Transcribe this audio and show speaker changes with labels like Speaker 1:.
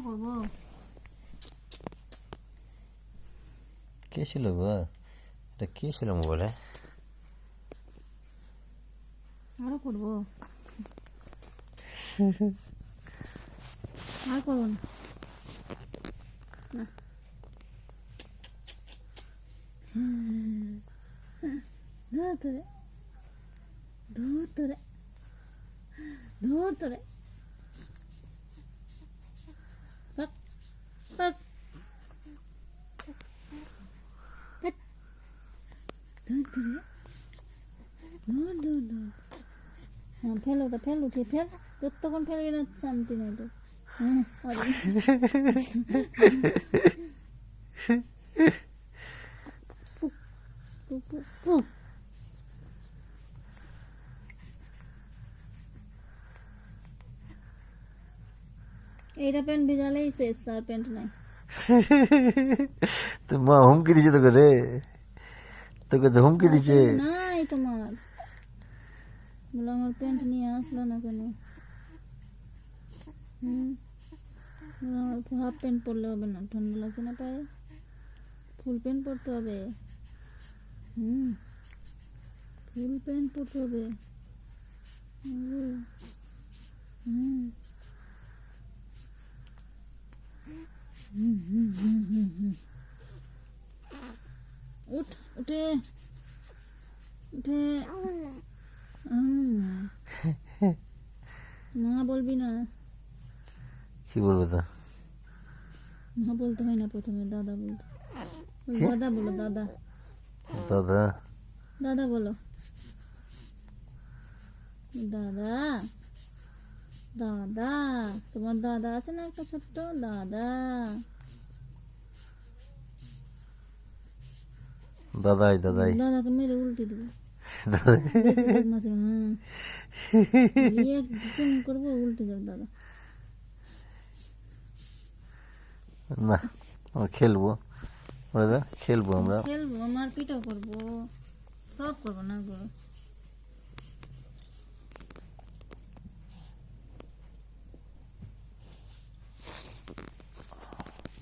Speaker 1: করবো?
Speaker 2: কে ছিল গো? এটা কে ছিল মোবাইলে?
Speaker 1: আরো করবো? আর করবো না। না। ধর তোরে, ধর তোরে, ধর তোরে। পাক, পাক। হাট। ধর তোরে, ধর ধর ধর। হ্যাঁ ফেল ওটা, ফেল উঠিয়ে ফেল। যতক্ষণ ফেলবি না শান্তি নেই তো। এইটা প্যান্ট ভিজালেই শেষ, আর প্যান্ট নাই।
Speaker 2: তো মা হুমকি দিছে তোকে রে, তোকে তো হুমকি দিছে।
Speaker 1: নাই তোমার বলে আমার প্যান্ট নিয়ে আসলো না কেন? আমার হাফ প্যান্ট পরলে হবে না, ঠান্ডা লাগছে না পায়ে, ফুল প্যান্ট পরতে হবে। ফুল প্যান্ট পরতে হবে। উঠ, উঠে উঠে। মা বলবি না?
Speaker 2: কি বলবো তো?
Speaker 1: মা বলতে হয় না, প্রথমে দাদা বলতে। দাদা বলো, দাদা।
Speaker 2: দাদা?
Speaker 1: দাদা বলো, দাদা। দাদা, তোমার দাদা আছে না একটা ছোট্ট দাদা?
Speaker 2: দাদাই দাদাই।
Speaker 1: দাদাকে মেরে উল্টে দেবো। করবো, উল্টে যাবে দাদা।
Speaker 2: না, আমরা খেলবো, খেলবো আমরা।
Speaker 1: খেলবো, মারপিটও করবো, সব করবো না গো।